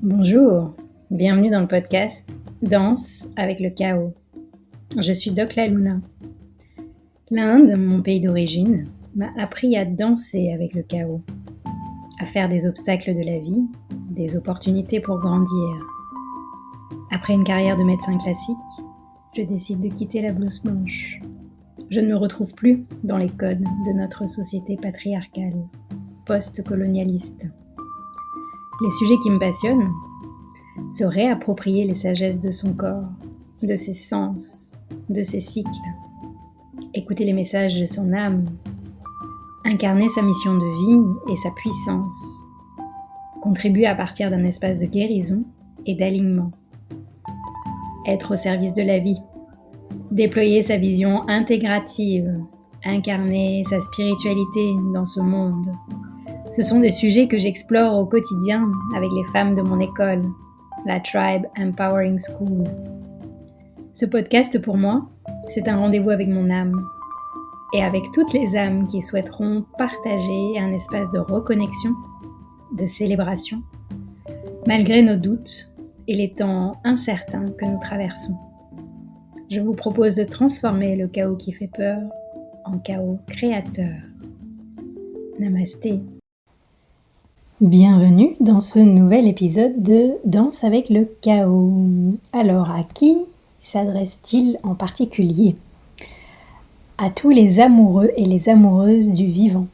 Bonjour, bienvenue dans le podcast Danse avec le chaos. Je suis Doc La Luna. L'Inde, mon pays d'origine, m'a appris à danser avec le chaos, à faire des obstacles de la vie, des opportunités pour grandir. Après une carrière de médecin classique, je décide de quitter la blouse blanche. Je ne me retrouve plus dans les codes de notre société patriarcale, post-colonialiste. Les sujets qui me passionnent, se réapproprier les sagesses de son corps, de ses sens, de ses cycles, écouter les messages de son âme, incarner sa mission de vie et sa puissance, contribuer à partir d'un espace de guérison et d'alignement, être au service de la vie, déployer sa vision intégrative, incarner sa spiritualité dans ce monde. Ce sont des sujets que j'explore au quotidien avec les femmes de mon école, la Tribe Empowering School. Ce podcast pour moi, c'est un rendez-vous avec mon âme et avec toutes les âmes qui souhaiteront partager un espace de reconnexion, de célébration, malgré nos doutes et les temps incertains que nous traversons. Je vous propose de transformer le chaos qui fait peur en chaos créateur. Namasté. Bienvenue dans ce nouvel épisode de Danse avec le chaos. Alors, à qui s'adresse-t-il en particulier ? À tous les amoureux et les amoureuses du vivant.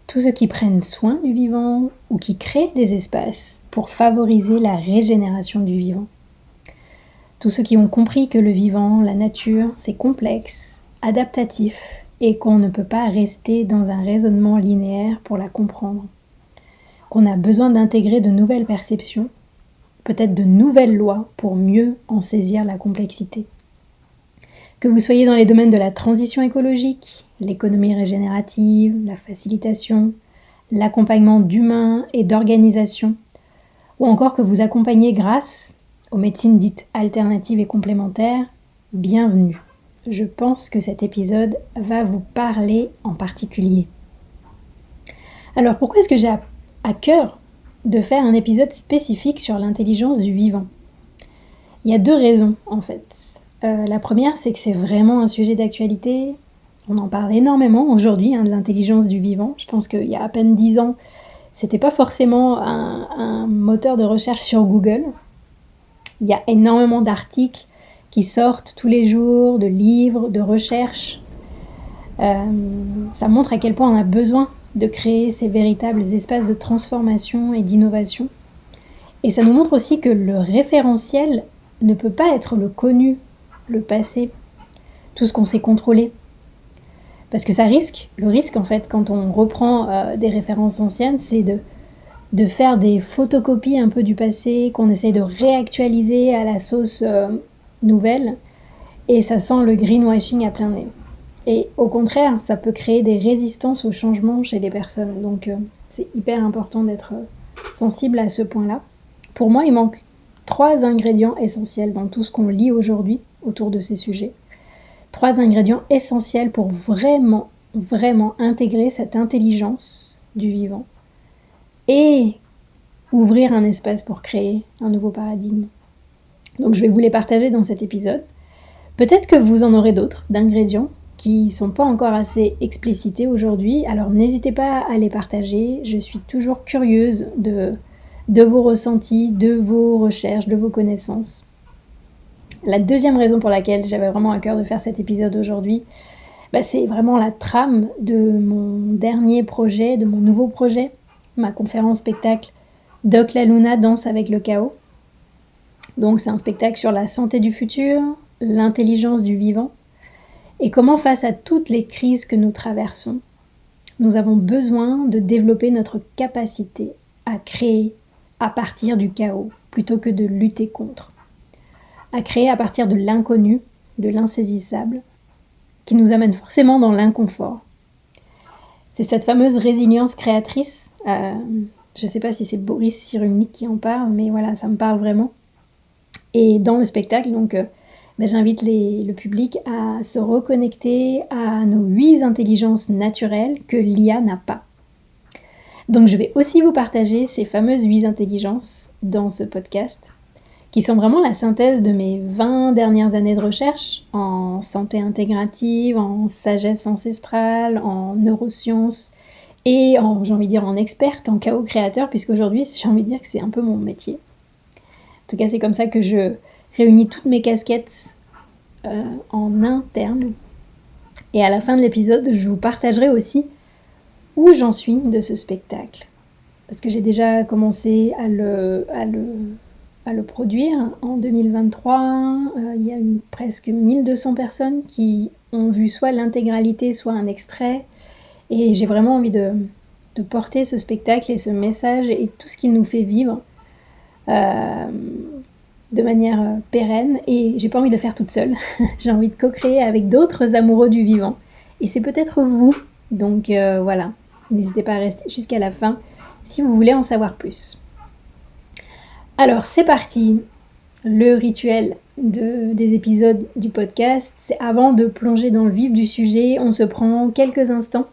Tous ceux qui prennent soin du vivant ou qui créent des espaces pour favoriser la régénération du vivant. Tous ceux qui ont compris que le vivant, la nature, c'est complexe, adaptatif et qu'on ne peut pas rester dans un raisonnement linéaire pour la comprendre. Qu'on a besoin d'intégrer de nouvelles perceptions, peut-être de nouvelles lois pour mieux en saisir la complexité. Que vous soyez dans les domaines de la transition écologique, l'économie régénérative, la facilitation, l'accompagnement d'humains et d'organisations, ou encore que vous accompagnez grâce aux médecines dites alternatives et complémentaires, bienvenue. Je pense que cet épisode va vous parler en particulier. Alors pourquoi est-ce que j'ai à cœur de faire un épisode spécifique sur l'intelligence du vivant ? Il y a deux raisons en fait. La première, c'est que c'est vraiment un sujet d'actualité. On en parle énormément aujourd'hui de l'intelligence du vivant. Je pense qu'il y a à peine 10 ans, c'était pas forcément un moteur de recherche sur Google. Il y a énormément d'articles qui sortent tous les jours, de livres, de recherches. Ça montre à quel point on a besoin de créer ces véritables espaces de transformation et d'innovation. Et ça nous montre aussi que le référentiel ne peut pas être le connu, le passé, tout ce qu'on sait contrôler. Parce que le risque en fait, quand on reprend des références anciennes, c'est de faire des photocopies un peu du passé, qu'on essaye de réactualiser à la sauce nouvelle, et ça sent le greenwashing à plein nez. Et au contraire, ça peut créer des résistances au changement chez les personnes. Donc c'est hyper important d'être sensible à ce point-là. Pour moi, il manque 3 ingrédients essentiels dans tout ce qu'on lit aujourd'hui autour de ces sujets. 3 ingrédients essentiels pour vraiment, vraiment intégrer cette intelligence du vivant et ouvrir un espace pour créer un nouveau paradigme. Donc je vais vous les partager dans cet épisode. Peut-être que vous en aurez d'autres, d'ingrédients, qui ne sont pas encore assez explicités aujourd'hui, alors n'hésitez pas à les partager. Je suis toujours curieuse de vos ressentis, de vos recherches, de vos connaissances. La deuxième raison pour laquelle j'avais vraiment à cœur de faire cet épisode aujourd'hui, c'est vraiment la trame de mon dernier projet, de mon nouveau projet, ma conférence spectacle Doc La Luna Danse avec le chaos. Donc c'est un spectacle sur la santé du futur, l'intelligence du vivant, et comment face à toutes les crises que nous traversons, nous avons besoin de développer notre capacité à créer à partir du chaos, plutôt que de lutter contre. À créer à partir de l'inconnu, de l'insaisissable, qui nous amène forcément dans l'inconfort. C'est cette fameuse résilience créatrice, je ne sais pas si c'est Boris Cyrulnik qui en parle, mais voilà, ça me parle vraiment. Et dans le spectacle, donc, j'invite le public à se reconnecter à nos 8 intelligences naturelles que l'IA n'a pas. Donc je vais aussi vous partager ces fameuses 8 intelligences dans ce podcast, qui sont vraiment la synthèse de mes 20 dernières années de recherche en santé intégrative, en sagesse ancestrale, en neurosciences et j'ai envie de dire en experte, en chaos créateur, puisqu'aujourd'hui j'ai envie de dire que c'est un peu mon métier. En tout cas c'est comme ça que je réunis toutes mes casquettes en interne. Et à la fin de l'épisode, je vous partagerai aussi où j'en suis de ce spectacle. Parce que j'ai déjà commencé à le produire en 2023. Il y a eu presque 1200 personnes qui ont vu soit l'intégralité, soit un extrait. Et j'ai vraiment envie de porter ce spectacle et ce message et tout ce qu'il nous fait vivre de manière pérenne. Et j'ai pas envie de le faire toute seule. J'ai envie de co-créer avec d'autres amoureux du vivant. Et c'est peut-être vous. Donc voilà, n'hésitez pas à rester jusqu'à la fin si vous voulez en savoir plus. Alors c'est parti. Le rituel des épisodes du podcast, c'est avant de plonger dans le vif du sujet, on se prend quelques instants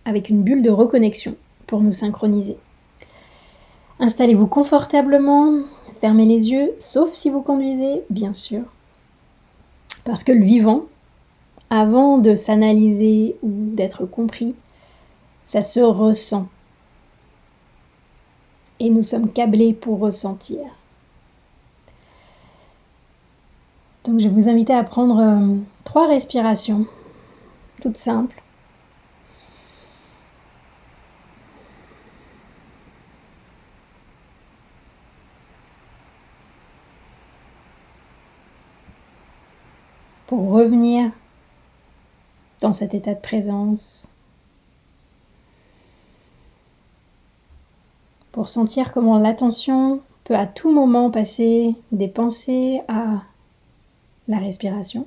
avec une bulle de reconnexion pour nous synchroniser. Installez-vous confortablement, fermez les yeux, sauf si vous conduisez, bien sûr. Parce que le vivant, avant de s'analyser ou d'être compris, ça se ressent. Et nous sommes câblés pour ressentir. Donc je vais vous inviter à prendre 3 respirations, toutes simples. Pour revenir dans cet état de présence. Pour sentir comment l'attention peut à tout moment passer des pensées à la respiration.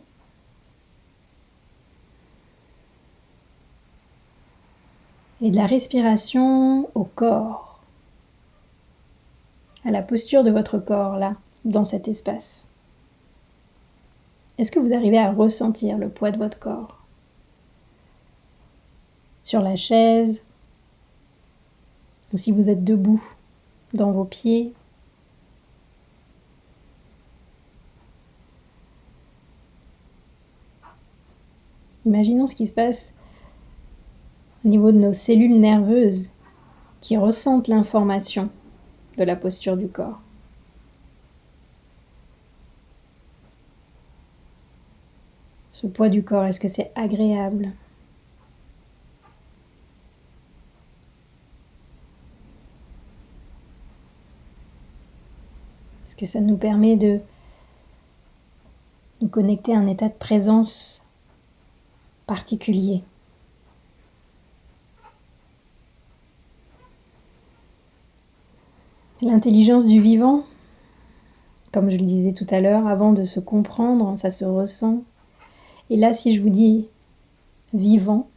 Et de la respiration au corps, à la posture de votre corps là, dans cet espace. Est-ce que vous arrivez à ressentir le poids de votre corps sur la chaise, ou si vous êtes debout, dans vos pieds? Imaginons ce qui se passe au niveau de nos cellules nerveuses qui ressentent l'information de la posture du corps. Ce poids du corps, est-ce que c'est agréable ? Est-ce que ça nous permet de nous connecter à un état de présence particulier ? L'intelligence du vivant, comme je le disais tout à l'heure, avant de se comprendre, ça se ressent. Et là, si je vous dis vivant,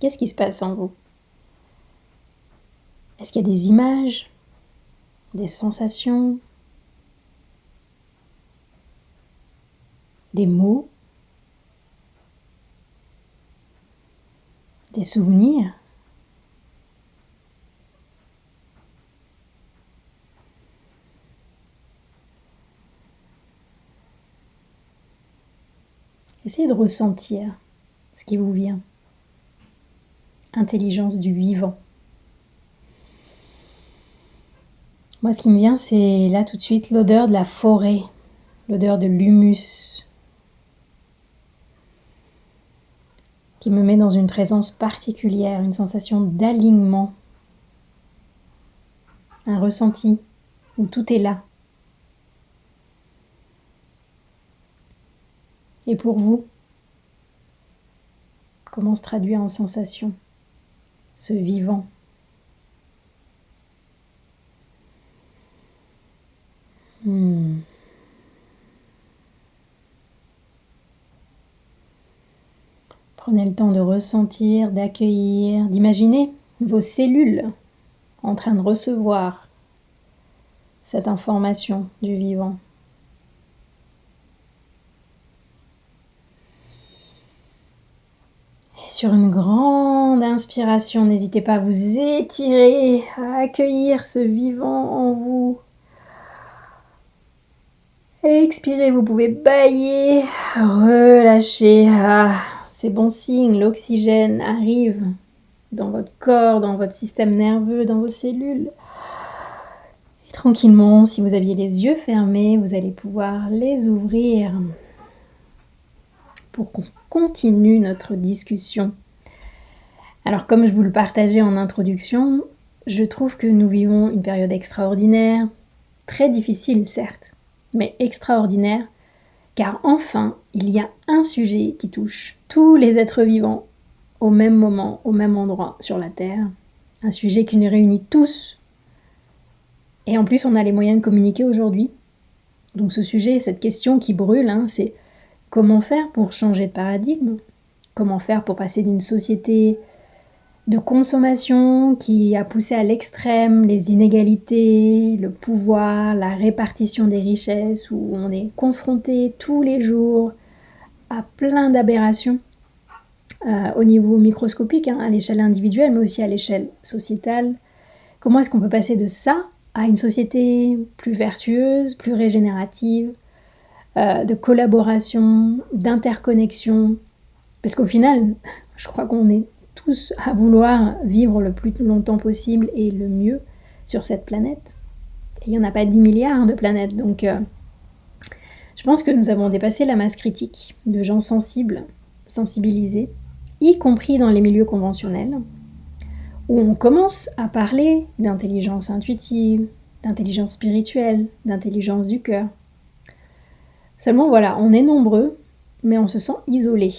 qu'est-ce qui se passe en vous ? Est-ce qu'il y a des images, des sensations, des mots, des souvenirs ? Essayez de ressentir ce qui vous vient. Intelligence du vivant. Moi, ce qui me vient, c'est là tout de suite l'odeur de la forêt, l'odeur de l'humus, qui me met dans une présence particulière, une sensation d'alignement, un ressenti où tout est là. Et pour vous, comment se traduit en sensation ce vivant ? Prenez le temps de ressentir, d'accueillir, d'imaginer vos cellules en train de recevoir cette information du vivant. sur une grande inspiration, n'hésitez pas à vous étirer, à accueillir ce vivant en vous. Expirez, vous pouvez bâiller, relâcher. Ah, c'est bon signe, l'oxygène arrive dans votre corps, dans votre système nerveux, dans vos cellules. Et tranquillement, si vous aviez les yeux fermés, vous allez pouvoir les ouvrir pour qu'on continue notre discussion. Alors, comme je vous le partageais en introduction, je trouve que nous vivons une période extraordinaire, très difficile certes, mais extraordinaire, car enfin, il y a un sujet qui touche tous les êtres vivants au même moment, au même endroit sur la Terre. Un sujet qui nous réunit tous. Et en plus, on a les moyens de communiquer aujourd'hui. Donc ce sujet, cette question qui brûle, c'est comment faire pour changer de paradigme ? Comment faire pour passer d'une société de consommation qui a poussé à l'extrême les inégalités, le pouvoir, la répartition des richesses, où on est confronté tous les jours à plein d'aberrations au niveau microscopique, à l'échelle individuelle, mais aussi à l'échelle sociétale. Comment est-ce qu'on peut passer de ça à une société plus vertueuse, plus régénérative, de collaboration, d'interconnexion ? Parce qu'au final, je crois qu'on est tous à vouloir vivre le plus longtemps possible et le mieux sur cette planète. Et il n'y en a pas 10 milliards de planètes, donc je pense que nous avons dépassé la masse critique de gens sensibles, sensibilisés, y compris dans les milieux conventionnels, où on commence à parler d'intelligence intuitive, d'intelligence spirituelle, d'intelligence du cœur. Seulement voilà, on est nombreux, mais on se sent isolés.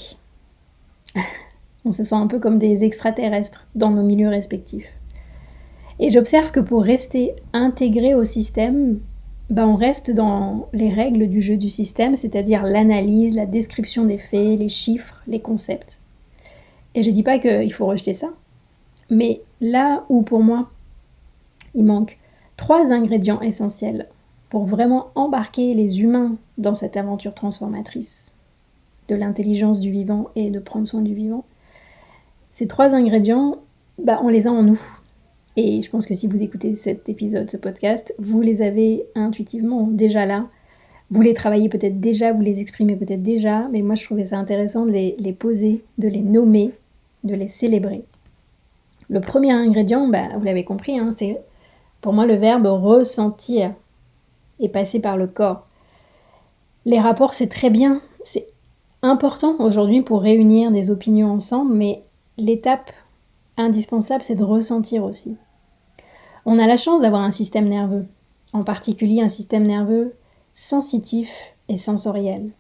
On se sent un peu comme des extraterrestres dans nos milieux respectifs. Et j'observe que pour rester intégré au système, on reste dans les règles du jeu du système, c'est-à-dire l'analyse, la description des faits, les chiffres, les concepts. Et je dis pas qu'il faut rejeter ça, mais là où pour moi, il manque 3 ingrédients essentiels pour vraiment embarquer les humains dans cette aventure transformatrice de l'intelligence du vivant et de prendre soin du vivant, ces 3 ingrédients, on les a en nous. Et je pense que si vous écoutez cet épisode, ce podcast, vous les avez intuitivement déjà là. Vous les travaillez peut-être déjà, vous les exprimez peut-être déjà, mais moi je trouvais ça intéressant de les poser, de les nommer, de les célébrer. Le premier ingrédient, vous l'avez compris, c'est pour moi le verbe ressentir et passer par le corps. Les rapports, c'est très bien, c'est important aujourd'hui pour réunir des opinions ensemble, mais l'étape indispensable, c'est de ressentir aussi. On a la chance d'avoir un système nerveux, en particulier un système nerveux sensitif et sensoriel,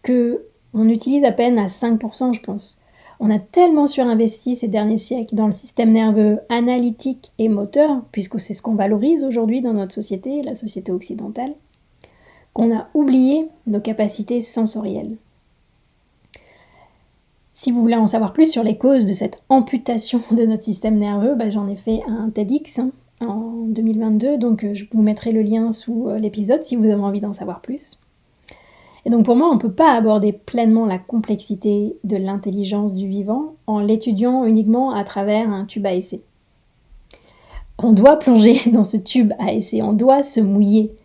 que on utilise à peine à 5%, je pense. On a tellement surinvesti ces derniers siècles dans le système nerveux analytique et moteur, puisque c'est ce qu'on valorise aujourd'hui dans notre société, la société occidentale, qu'on a oublié nos capacités sensorielles. Si vous voulez en savoir plus sur les causes de cette amputation de notre système nerveux, j'en ai fait un TEDx en 2022, donc je vous mettrai le lien sous l'épisode si vous avez envie d'en savoir plus. Et donc pour moi, on ne peut pas aborder pleinement la complexité de l'intelligence du vivant en l'étudiant uniquement à travers un tube à essai. On doit plonger dans ce tube à essai, on doit se mouiller.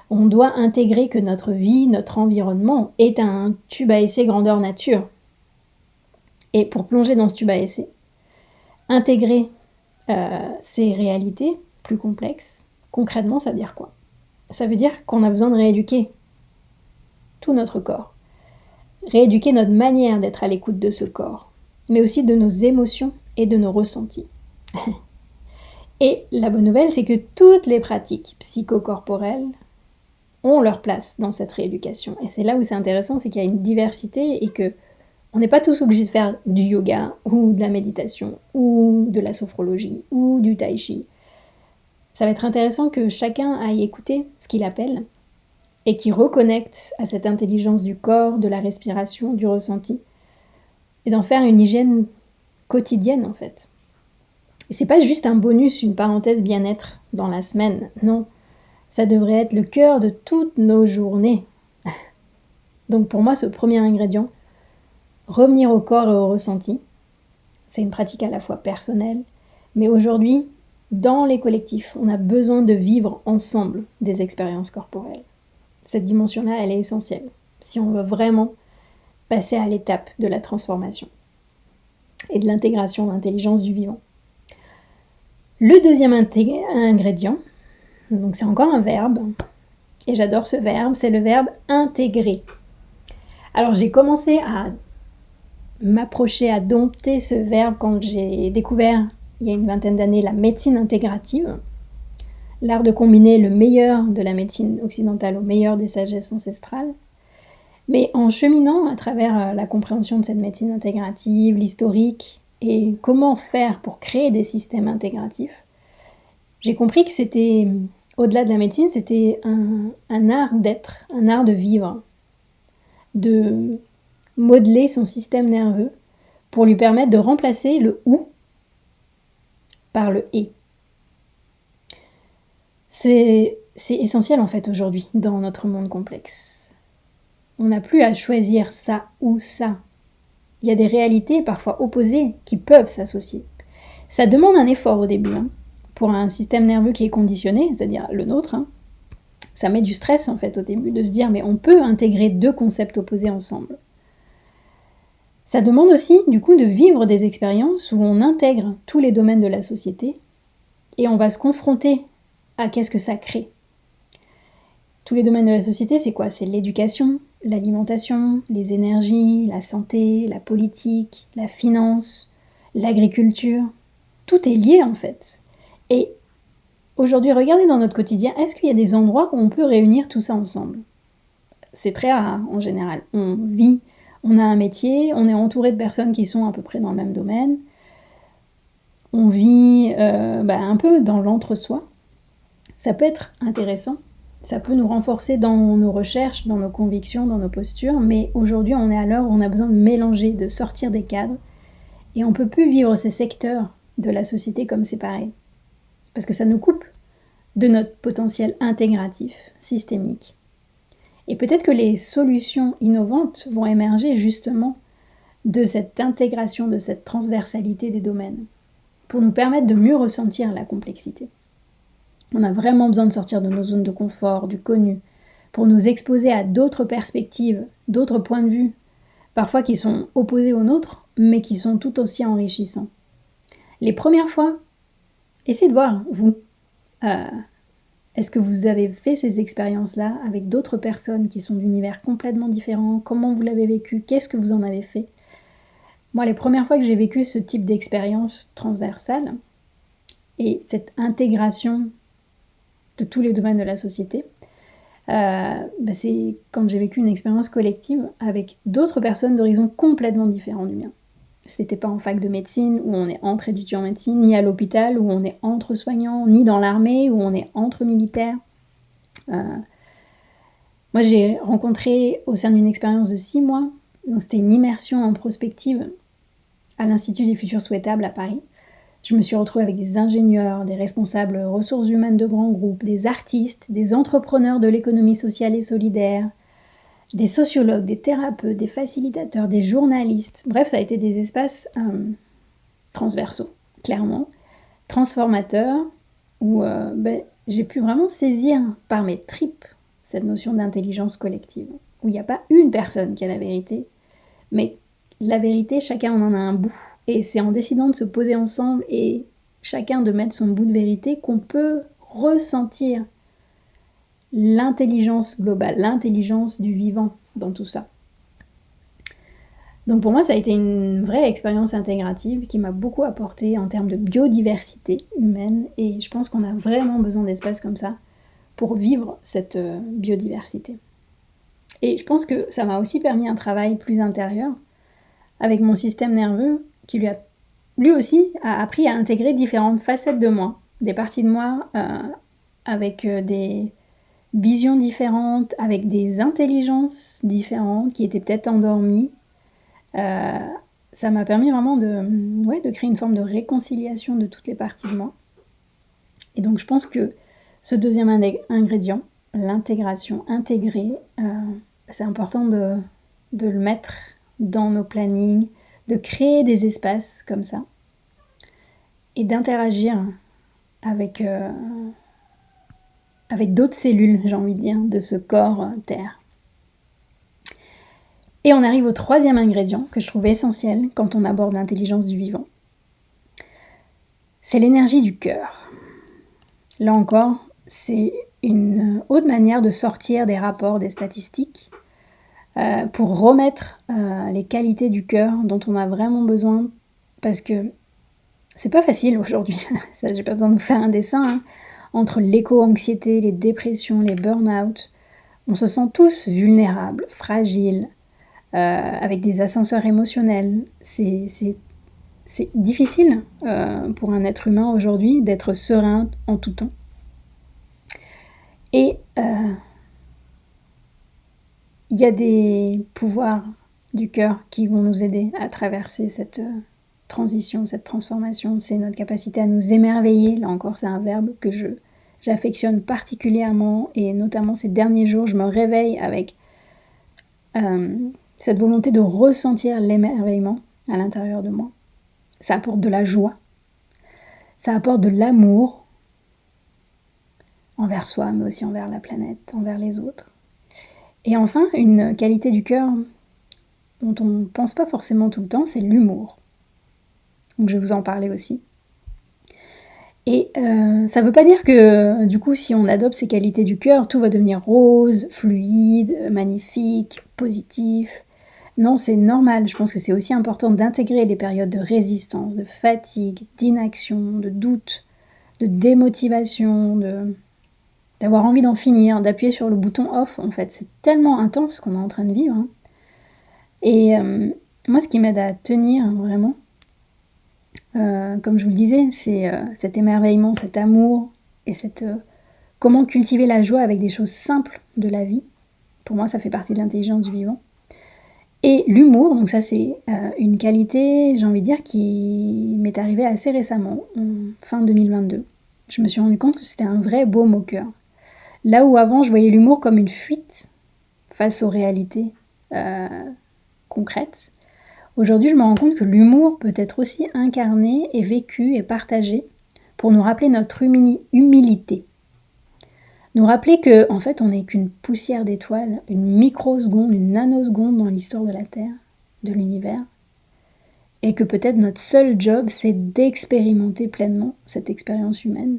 On doit intégrer que notre vie, notre environnement est un tube à essai grandeur nature. Et pour plonger dans ce tube à essai, intégrer ces réalités plus complexes, concrètement, ça veut dire quoi ? Ça veut dire qu'on a besoin de rééduquer tout notre corps. Rééduquer notre manière d'être à l'écoute de ce corps, mais aussi de nos émotions et de nos ressentis. Et la bonne nouvelle, c'est que toutes les pratiques psychocorporelles ont leur place dans cette rééducation. Et c'est là où c'est intéressant, c'est qu'il y a une diversité et que on n'est pas tous obligés de faire du yoga ou de la méditation ou de la sophrologie ou du tai chi. Ça va être intéressant que chacun aille écouter ce qu'il appelle et qui reconnecte à cette intelligence du corps, de la respiration, du ressenti et d'en faire une hygiène quotidienne en fait. Et c'est pas juste un bonus, une parenthèse bien-être dans la semaine, non. Ça devrait être le cœur de toutes nos journées. Donc pour moi, ce premier ingrédient, revenir au corps et au ressenti, c'est une pratique à la fois personnelle, mais aujourd'hui, dans les collectifs, on a besoin de vivre ensemble des expériences corporelles. Cette dimension-là, elle est essentielle, si on veut vraiment passer à l'étape de la transformation et de l'intégration de l'intelligence du vivant. Le deuxième ingrédient, donc c'est encore un verbe, et j'adore ce verbe, c'est le verbe intégrer. Alors j'ai commencé à m'approcher, à dompter ce verbe quand j'ai découvert, il y a une vingtaine d'années, la médecine intégrative, l'art de combiner le meilleur de la médecine occidentale au meilleur des sagesses ancestrales. Mais en cheminant à travers la compréhension de cette médecine intégrative, l'historique, et comment faire pour créer des systèmes intégratifs, j'ai compris que c'était, au-delà de la médecine, c'était un art d'être, un art de vivre, de modeler son système nerveux pour lui permettre de remplacer le ou par le et. C'est essentiel en fait aujourd'hui dans notre monde complexe. On n'a plus à choisir ça ou ça. Il y a des réalités parfois opposées qui peuvent s'associer. Ça demande un effort au début. Pour un système nerveux qui est conditionné, c'est-à-dire le nôtre, ça met du stress en fait au début de se dire mais on peut intégrer deux concepts opposés ensemble. Ça demande aussi du coup de vivre des expériences où on intègre tous les domaines de la société et on va se confronter à qu'est-ce que ça crée. Tous les domaines de la société, c'est quoi? C'est l'éducation, l'alimentation, les énergies, la santé, la politique, la finance, l'agriculture. Tout est lié en fait. Et aujourd'hui, regardez dans notre quotidien, est-ce qu'il y a des endroits où on peut réunir tout ça ensemble? C'est très rare en général. On vit, on a un métier, on est entouré de personnes qui sont à peu près dans le même domaine. On vit un peu dans l'entre-soi. Ça peut être intéressant. Ça peut nous renforcer dans nos recherches, dans nos convictions, dans nos postures, mais aujourd'hui on est à l'heure où on a besoin de mélanger, de sortir des cadres, et on ne peut plus vivre ces secteurs de la société comme séparés, parce que ça nous coupe de notre potentiel intégratif, systémique. Et peut-être que les solutions innovantes vont émerger justement de cette intégration, de cette transversalité des domaines, pour nous permettre de mieux ressentir la complexité. On a vraiment besoin de sortir de nos zones de confort, du connu, pour nous exposer à d'autres perspectives, d'autres points de vue, parfois qui sont opposés aux nôtres, mais qui sont tout aussi enrichissants. Les premières fois, essayez de voir, vous, est-ce que vous avez fait ces expériences-là avec d'autres personnes qui sont d'univers complètement différents? Comment vous l'avez vécu? Qu'est-ce que vous en avez fait? Moi, les premières fois que j'ai vécu ce type d'expérience transversale, et cette intégration de tous les domaines de la société, c'est quand j'ai vécu une expérience collective avec d'autres personnes d'horizons complètement différents du mien. C'était pas en fac de médecine où on est entre étudiants en médecine, ni à l'hôpital où on est entre soignants, ni dans l'armée où on est entre militaires. Moi, j'ai rencontré au sein d'une expérience de 6 mois, donc c'était une immersion en prospective à l'Institut des Futurs Souhaitables à Paris. Je me suis retrouvée avec des ingénieurs, des responsables ressources humaines de grands groupes, des artistes, des entrepreneurs de l'économie sociale et solidaire, des sociologues, des thérapeutes, des facilitateurs, des journalistes. Bref, ça a été des espaces transversaux, clairement, transformateurs, où j'ai pu vraiment saisir par mes tripes cette notion d'intelligence collective, où il n'y a pas une personne qui a la vérité, mais la vérité, chacun en a un bout. Et c'est en décidant de se poser ensemble et chacun de mettre son bout de vérité qu'on peut ressentir l'intelligence globale, l'intelligence du vivant dans tout ça. Donc pour moi, ça a été une vraie expérience intégrative qui m'a beaucoup apporté en termes de biodiversité humaine, et je pense qu'on a vraiment besoin d'espaces comme ça pour vivre cette biodiversité. Et je pense que ça m'a aussi permis un travail plus intérieur avec mon système nerveux qui lui aussi a appris à intégrer différentes facettes de moi, des parties de moi avec des visions différentes, avec des intelligences différentes qui étaient peut-être endormies. Ça m'a permis vraiment de créer une forme de réconciliation de toutes les parties de moi. Et donc je pense que ce deuxième ingrédient, l'intégration, intégrer, c'est important de le mettre dans nos plannings, de créer des espaces comme ça et d'interagir avec d'autres cellules, j'ai envie de dire, de ce corps Terre. Et on arrive au troisième ingrédient que je trouve essentiel quand on aborde l'intelligence du vivant. C'est l'énergie du cœur. Là encore, c'est une autre manière de sortir des rapports, des statistiques, pour remettre les qualités du cœur dont on a vraiment besoin, parce que c'est pas facile aujourd'hui. Ça, j'ai pas besoin de vous faire un dessin, hein. Entre l'éco-anxiété, les dépressions, les burn-out, on se sent tous vulnérables, fragiles, avec des ascenseurs émotionnels. C'est difficile pour un être humain aujourd'hui d'être serein en tout temps. Et il y a des pouvoirs du cœur qui vont nous aider à traverser cette transition, cette transformation. C'est notre capacité à nous émerveiller. Là encore, c'est un verbe que j'affectionne particulièrement, et notamment ces derniers jours, je me réveille avec cette volonté de ressentir l'émerveillement à l'intérieur de moi. Ça apporte de la joie, ça apporte de l'amour envers soi, mais aussi envers la planète, envers les autres. Et enfin, une qualité du cœur dont on ne pense pas forcément tout le temps, c'est l'humour. Donc je vais vous en parler aussi. Et ça ne veut pas dire que du coup, si on adopte ces qualités du cœur, tout va devenir rose, fluide, magnifique, positif. Non, c'est normal. Je pense que c'est aussi important d'intégrer les périodes de résistance, de fatigue, d'inaction, de doute, de démotivation, d'avoir envie d'en finir, d'appuyer sur le bouton off. En fait, c'est tellement intense ce qu'on est en train de vivre. Hein. Et moi, ce qui m'aide à tenir vraiment, comme je vous le disais, c'est cet émerveillement, cet amour et comment cultiver la joie avec des choses simples de la vie. Pour moi, ça fait partie de l'intelligence du vivant. Et l'humour, donc ça c'est une qualité, j'ai envie de dire, qui m'est arrivée assez récemment, en fin 2022. Je me suis rendu compte que c'était un vrai baume au cœur. Là où avant je voyais l'humour comme une fuite face aux réalités concrètes, aujourd'hui je me rends compte que l'humour peut être aussi incarné et vécu et partagé pour nous rappeler notre humilité. Nous rappeler que en fait on n'est qu'une poussière d'étoiles, une microseconde, une nanoseconde dans l'histoire de la Terre, de l'univers, et que peut-être notre seul job c'est d'expérimenter pleinement cette expérience humaine.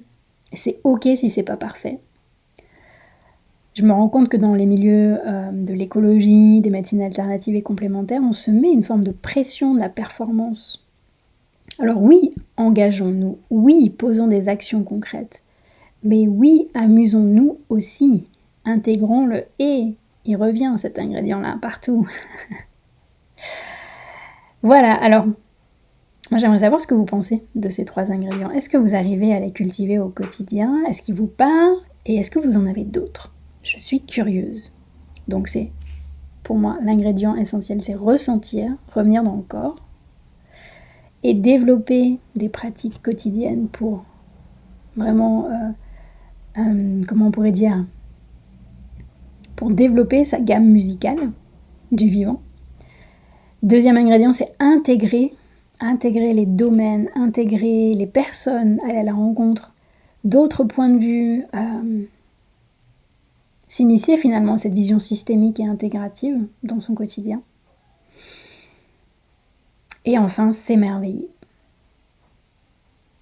Et c'est ok si c'est pas parfait. Je me rends compte que dans les milieux de l'écologie, des médecines alternatives et complémentaires, on se met une forme de pression de la performance. Alors oui, engageons-nous, oui, posons des actions concrètes. Mais oui, amusons-nous aussi, intégrons-le et il revient cet ingrédient-là partout. Voilà, alors, moi j'aimerais savoir ce que vous pensez de ces 3 ingrédients. Est-ce que vous arrivez à les cultiver au quotidien? Est-ce qu'ils vous parlent? Et est-ce que vous en avez d'autres? Je suis curieuse. Donc c'est, pour moi, l'ingrédient essentiel, c'est ressentir, revenir dans le corps et développer des pratiques quotidiennes pour vraiment... comment on pourrait dire, pour développer sa gamme musicale du vivant. Deuxième ingrédient, c'est intégrer les domaines, intégrer les personnes, aller à la rencontre d'autres points de vue, s'initier finalement à cette vision systémique et intégrative dans son quotidien. Et enfin, s'émerveiller.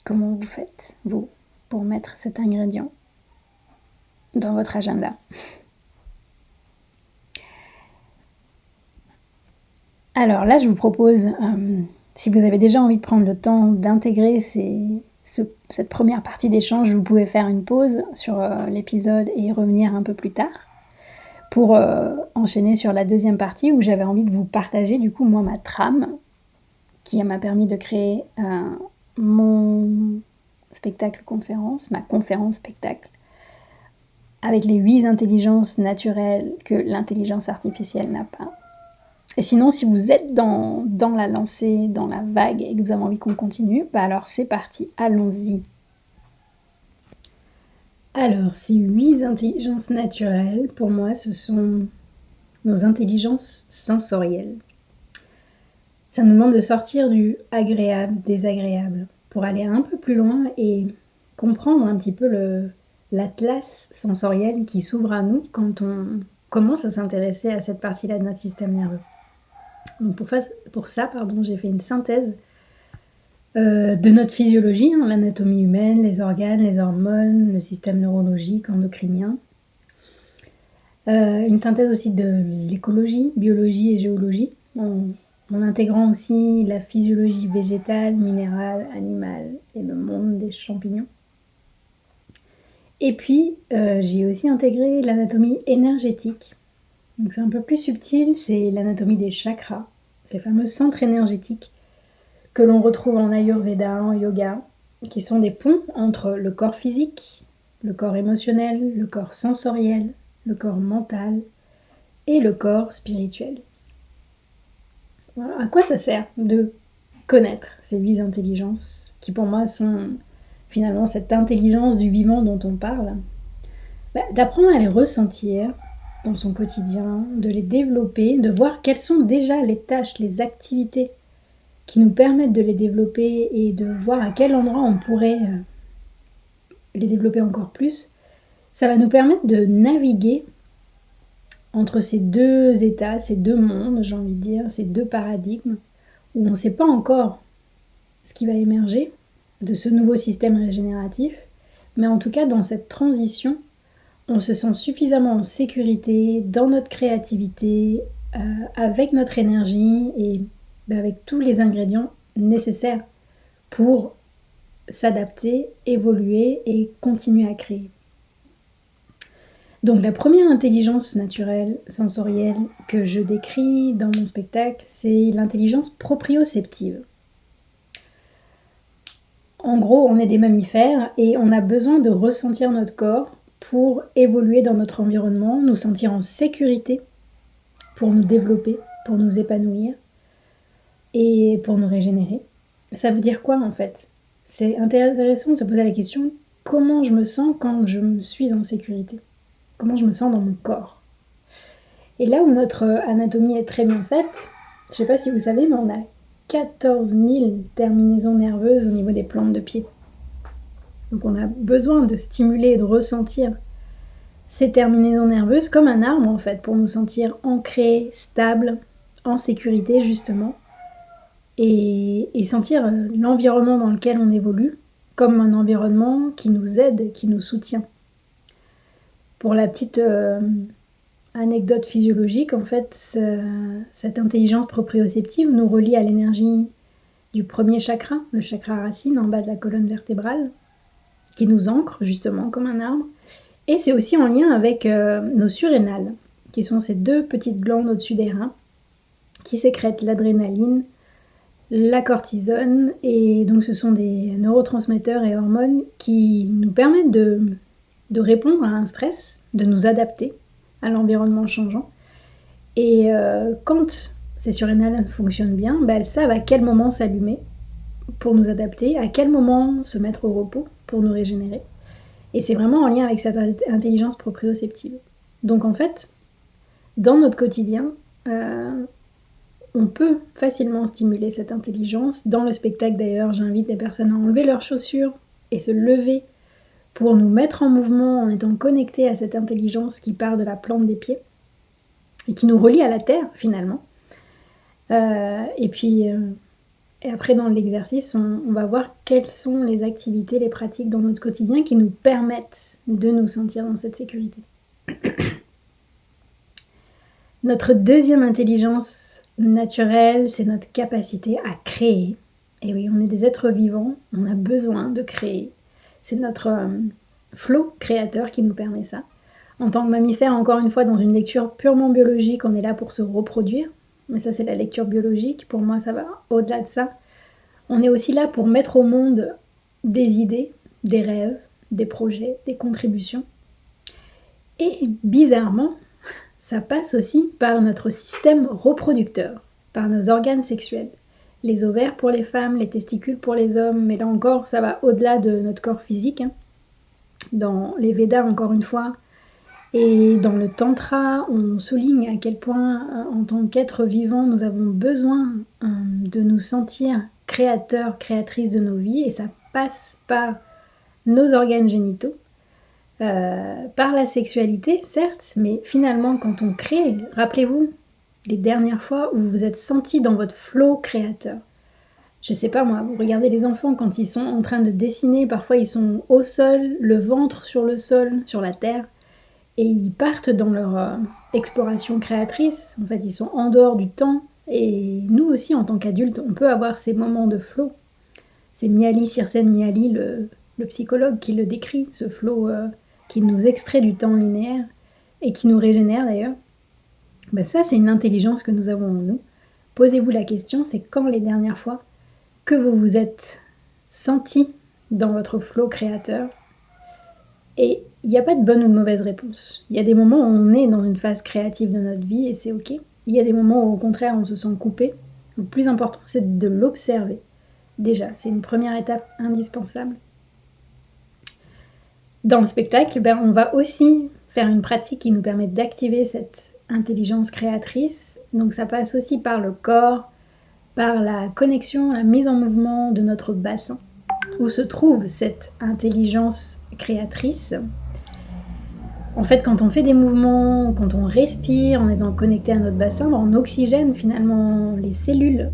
Comment vous faites, vous, pour mettre cet ingrédient dans votre agenda? Alors là, je vous propose, si vous avez déjà envie de prendre le temps d'intégrer cette première partie d'échange, vous pouvez faire une pause sur l'épisode et y revenir un peu plus tard pour enchaîner sur la deuxième partie où j'avais envie de vous partager du coup moi ma trame qui m'a permis de créer mon spectacle conférence, ma conférence spectacle avec les 8 intelligences naturelles que l'intelligence artificielle n'a pas. Et sinon, si vous êtes dans la lancée, dans la vague et que vous avez envie qu'on continue, bah alors c'est parti, allons-y. Alors, ces 8 intelligences naturelles, pour moi, ce sont nos intelligences sensorielles. Ça nous demande de sortir du agréable, désagréable, pour aller un peu plus loin et comprendre un petit peu l'atlas sensoriel qui s'ouvre à nous quand on commence à s'intéresser à cette partie-là de notre système nerveux. Donc pour ça, j'ai fait une synthèse de notre physiologie, l'anatomie humaine, les organes, les hormones, le système neurologique, endocrinien. Une synthèse aussi de l'écologie, biologie et géologie, en intégrant aussi la physiologie végétale, minérale, animale et le monde des champignons. Et puis, j'ai aussi intégré l'anatomie énergétique. Donc c'est un peu plus subtil, c'est l'anatomie des chakras, ces fameux centres énergétiques que l'on retrouve en Ayurveda, en yoga, qui sont des ponts entre le corps physique, le corps émotionnel, le corps sensoriel, le corps mental et le corps spirituel. Voilà. À quoi ça sert de connaître ces 8 intelligences qui pour moi sont finalement cette intelligence du vivant dont on parle? D'apprendre à les ressentir dans son quotidien, de les développer, de voir quelles sont déjà les tâches, les activités qui nous permettent de les développer et de voir à quel endroit on pourrait les développer encore plus. Ça va nous permettre de naviguer entre ces deux états, ces deux mondes, j'ai envie de dire, ces deux paradigmes, où on ne sait pas encore ce qui va émerger de ce nouveau système régénératif, mais en tout cas dans cette transition, on se sent suffisamment en sécurité dans notre créativité, avec notre énergie et avec tous les ingrédients nécessaires pour s'adapter, évoluer et continuer à créer. Donc la première intelligence naturelle, sensorielle que je décris dans mon spectacle, c'est l'intelligence proprioceptive. En gros, on est des mammifères et on a besoin de ressentir notre corps pour évoluer dans notre environnement, nous sentir en sécurité, pour nous développer, pour nous épanouir et pour nous régénérer. Ça veut dire quoi en fait? C'est intéressant de se poser la question, comment je me sens quand je suis en sécurité? Comment je me sens dans mon corps? Et là où notre anatomie est très bien faite, je ne sais pas si vous savez, mais on a 14 000 terminaisons nerveuses au niveau des plantes de pied. Donc on a besoin de stimuler et de ressentir ces terminaisons nerveuses comme un arbre en fait, pour nous sentir ancrés, stables, en sécurité justement, et sentir l'environnement dans lequel on évolue comme un environnement qui nous aide, qui nous soutient. Pour la petite anecdote physiologique, en fait, cette intelligence proprioceptive nous relie à l'énergie du premier chakra, le chakra racine en bas de la colonne vertébrale, qui nous ancre justement comme un arbre. Et c'est aussi en lien avec nos surrénales, qui sont ces deux petites glandes au-dessus des reins, qui sécrètent l'adrénaline, la cortisone, et donc ce sont des neurotransmetteurs et hormones qui nous permettent de répondre à un stress, de nous adapter à l'environnement changeant. Et quand ces surrénales fonctionnent bien, elles savent à quel moment s'allumer pour nous adapter, à quel moment se mettre au repos pour nous régénérer. Et c'est vraiment en lien avec cette intelligence proprioceptive. Donc en fait, dans notre quotidien, on peut facilement stimuler cette intelligence. Dans le spectacle d'ailleurs, j'invite les personnes à enlever leurs chaussures et se lever pour nous mettre en mouvement en étant connectés à cette intelligence qui part de la plante des pieds et qui nous relie à la terre finalement. Et après dans l'exercice, on va voir quelles sont les activités, les pratiques dans notre quotidien qui nous permettent de nous sentir dans cette sécurité. Notre deuxième intelligence naturelle, c'est notre capacité à créer. Et oui, on est des êtres vivants, on a besoin de créer. C'est notre flot créateur qui nous permet ça. En tant que mammifère, encore une fois, dans une lecture purement biologique, on est là pour se reproduire. Mais ça, c'est la lecture biologique. Pour moi, ça va au-delà de ça. On est aussi là pour mettre au monde des idées, des rêves, des projets, des contributions. Et bizarrement, ça passe aussi par notre système reproducteur, par nos organes sexuels. Les ovaires pour les femmes, les testicules pour les hommes, mais là encore, ça va au-delà de notre corps physique. Dans les Védas, encore une fois, Et dans le tantra, on souligne à quel point, en tant qu'être vivant, nous avons besoin de nous sentir créateurs, créatrices de nos vies, et ça passe par nos organes génitaux, par la sexualité, certes, mais finalement, quand on crée, rappelez-vous les dernières fois où vous vous êtes senti dans votre flow créateur. Je sais pas moi, vous regardez les enfants quand ils sont en train de dessiner, parfois ils sont au sol, le ventre sur le sol, sur la terre, et ils partent dans leur exploration créatrice. En fait, ils sont en dehors du temps, et nous aussi, en tant qu'adultes, on peut avoir ces moments de flow. C'est Mihaly Csikszentmihalyi, le psychologue, qui le décrit, ce flow qui nous extrait du temps linéaire et qui nous régénère d'ailleurs. Ben ça, c'est une intelligence que nous avons en nous. Posez-vous la question, c'est quand les dernières fois que vous vous êtes senti dans votre flow créateur? Et il n'y a pas de bonne ou de mauvaise réponse. Il y a des moments où on est dans une phase créative de notre vie et c'est ok. Il y a des moments où au contraire on se sent coupé. Le plus important, c'est de l'observer. Déjà, c'est une première étape indispensable. Dans le spectacle, on va aussi faire une pratique qui nous permet d'activer cette intelligence créatrice. Donc ça passe aussi par le corps, par la connexion, la mise en mouvement de notre bassin, où se trouve cette intelligence créatrice. En fait, quand on fait des mouvements, quand on respire, en étant connecté à notre bassin, on oxygène finalement les cellules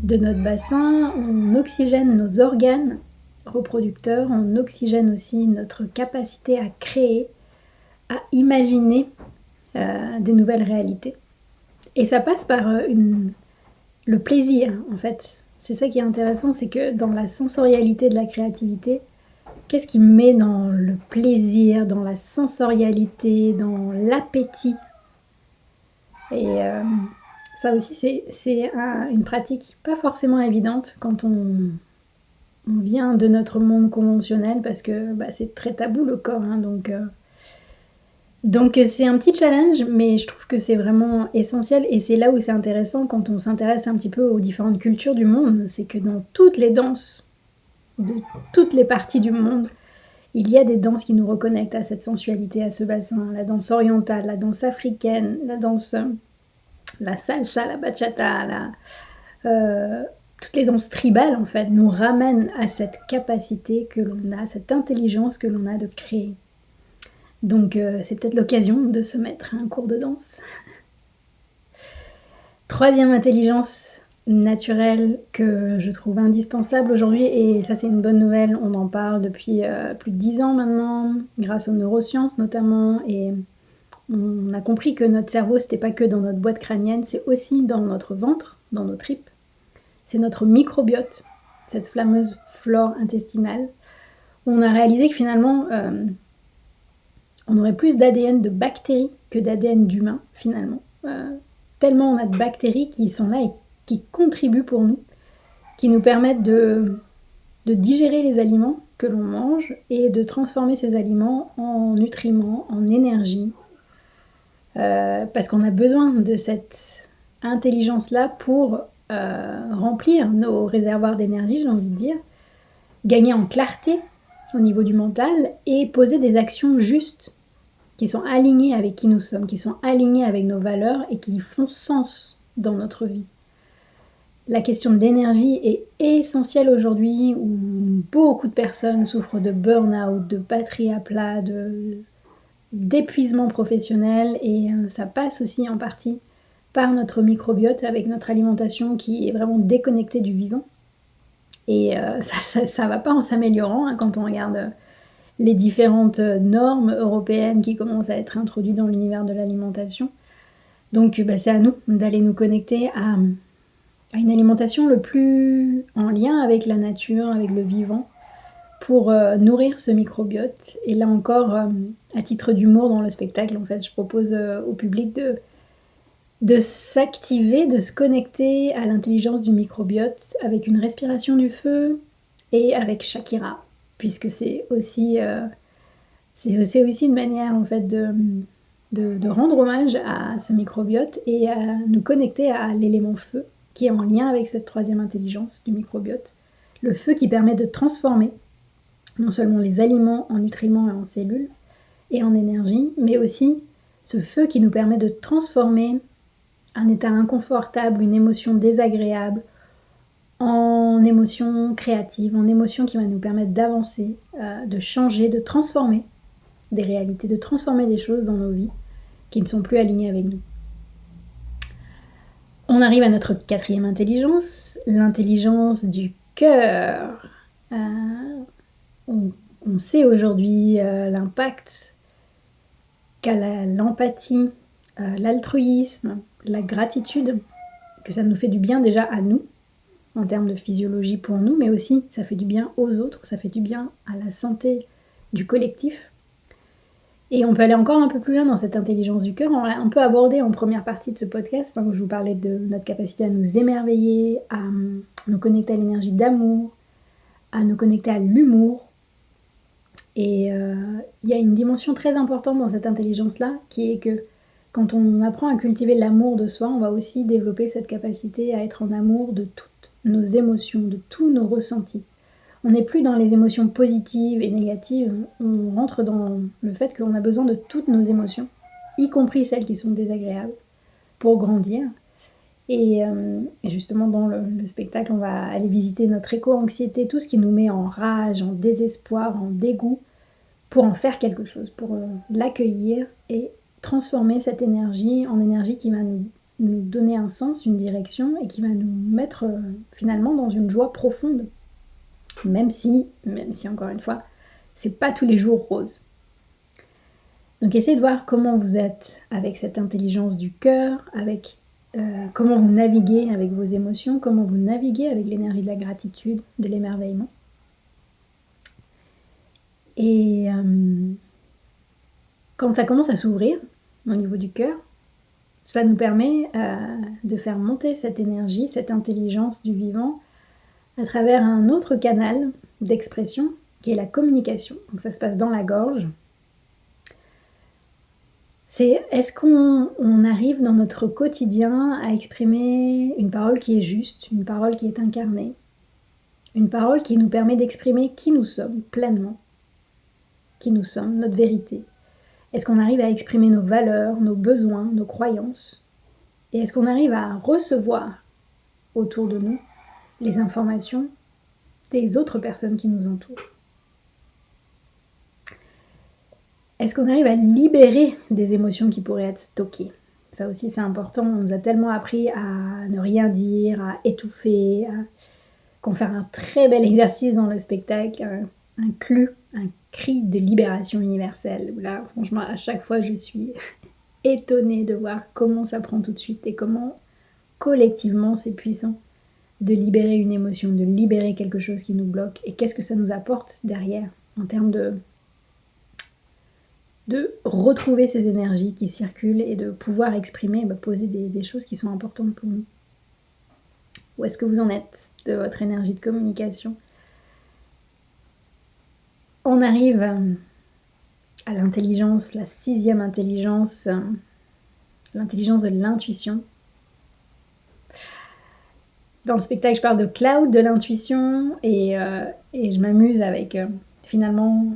de notre bassin, on oxygène nos organes reproducteurs, on oxygène aussi notre capacité à créer, à imaginer des nouvelles réalités. Et ça passe par le plaisir, en fait. C'est ça qui est intéressant, c'est que dans la sensorialité de la créativité, qu'est-ce qui met dans le plaisir, dans la sensorialité, dans l'appétit? Et ça aussi, c'est une pratique pas forcément évidente quand on vient de notre monde conventionnel, parce que c'est très tabou le corps, hein, donc c'est un petit challenge, mais je trouve que c'est vraiment essentiel, et c'est là où c'est intéressant quand on s'intéresse un petit peu aux différentes cultures du monde, c'est que dans toutes les danses, de toutes les parties du monde, il y a des danses qui nous reconnectent à cette sensualité, à ce bassin. La danse orientale, la danse africaine, la salsa, la bachata, toutes les danses tribales en fait nous ramènent à cette capacité que l'on a, cette intelligence que l'on a de créer. Donc c'est peut-être l'occasion de se mettre à un cours de danse. Troisième intelligence naturelle que je trouve indispensable aujourd'hui, et ça c'est une bonne nouvelle, on en parle depuis plus de 10 ans maintenant, grâce aux neurosciences notamment, et on a compris que notre cerveau c'était pas que dans notre boîte crânienne, c'est aussi dans notre ventre, dans nos tripes. C'est notre microbiote, cette fameuse flore intestinale. On a réalisé que finalement, on aurait plus d'ADN de bactéries que d'ADN d'humains, finalement. Tellement on a de bactéries qui sont là et qui contribuent pour nous, qui nous permettent de digérer les aliments que l'on mange et de transformer ces aliments en nutriments, en énergie. Parce qu'on a besoin de cette intelligence-là pour remplir nos réservoirs d'énergie, j'ai envie de dire, gagner en clarté au niveau du mental et poser des actions justes qui sont alignées avec qui nous sommes, qui sont alignées avec nos valeurs et qui font sens dans notre vie. La question de l'énergie est essentielle aujourd'hui où beaucoup de personnes souffrent de burn-out, de batterie à plat, d'épuisement professionnel, et ça passe aussi en partie par notre microbiote avec notre alimentation qui est vraiment déconnectée du vivant. Et ça va pas en s'améliorant hein, quand on regarde les différentes normes européennes qui commencent à être introduites dans l'univers de l'alimentation. Donc c'est à nous d'aller nous connecter à une alimentation le plus en lien avec la nature, avec le vivant, pour nourrir ce microbiote. Et là encore, à titre d'humour dans le spectacle, en fait, je propose au public de s'activer, de se connecter à l'intelligence du microbiote avec une respiration du feu et avec Shakira, puisque c'est aussi une manière en fait de rendre hommage à ce microbiote et à nous connecter à l'élément feu qui est en lien avec cette troisième intelligence du microbiote. Le feu qui permet de transformer non seulement les aliments en nutriments et en cellules, et en énergie, mais aussi ce feu qui nous permet de transformer un état inconfortable, une émotion désagréable, en émotion créative, en émotion qui va nous permettre d'avancer, de changer, de transformer des réalités, de transformer des choses dans nos vies qui ne sont plus alignées avec nous. On arrive à notre 4e intelligence, l'intelligence du cœur. On sait aujourd'hui l'impact qu'a l'empathie, l'altruisme, la gratitude, que ça nous fait du bien déjà à nous, en termes de physiologie pour nous, mais aussi ça fait du bien aux autres, ça fait du bien à la santé du collectif. Et on peut aller encore un peu plus loin dans cette intelligence du cœur. On l'a un peu abordé en première partie de ce podcast, où je vous parlais de notre capacité à nous émerveiller, à nous connecter à l'énergie d'amour, à nous connecter à l'humour. Et il y a une dimension très importante dans cette intelligence-là, qui est que quand on apprend à cultiver l'amour de soi, on va aussi développer cette capacité à être en amour de toutes nos émotions, de tous nos ressentis. On n'est plus dans les émotions positives et négatives, on rentre dans le fait qu'on a besoin de toutes nos émotions, y compris celles qui sont désagréables, pour grandir. Et justement dans le spectacle, on va aller visiter notre éco-anxiété, tout ce qui nous met en rage, en désespoir, en dégoût, pour en faire quelque chose, pour l'accueillir et transformer cette énergie en énergie qui va nous donner un sens, une direction, et qui va nous mettre finalement dans une joie profonde. Même si, encore une fois, c'est pas tous les jours rose. Donc essayez de voir comment vous êtes avec cette intelligence du cœur, avec comment vous naviguez avec vos émotions, comment vous naviguez avec l'énergie de la gratitude, de l'émerveillement. Et quand ça commence à s'ouvrir au niveau du cœur, ça nous permet de faire monter cette énergie, cette intelligence du vivant à travers un autre canal d'expression qui est la communication. Donc ça se passe dans la gorge. C'est est-ce qu'on arrive dans notre quotidien à exprimer une parole qui est juste, une parole qui est incarnée, une parole qui nous permet d'exprimer qui nous sommes pleinement, qui nous sommes, notre vérité. Est-ce qu'on arrive à exprimer nos valeurs, nos besoins, nos croyances? Et est-ce qu'on arrive à recevoir autour de nous les informations des autres personnes qui nous entourent? Est-ce qu'on arrive à libérer des émotions qui pourraient être stockées? Ça aussi c'est important, on nous a tellement appris à ne rien dire, à étouffer, qu'on fait un très bel exercice dans le spectacle, un cri de libération universelle. Là franchement à chaque fois je suis étonnée de voir comment ça prend tout de suite et comment collectivement c'est puissant de libérer une émotion, de libérer quelque chose qui nous bloque, et qu'est-ce que ça nous apporte derrière en termes de retrouver ces énergies qui circulent et de pouvoir exprimer, poser des choses qui sont importantes pour nous. Où est-ce que vous en êtes de votre énergie de communication? On arrive à l'intelligence, la 6e intelligence, l'intelligence de l'intuition. Dans le spectacle, je parle de cloud, de l'intuition, et je m'amuse avec finalement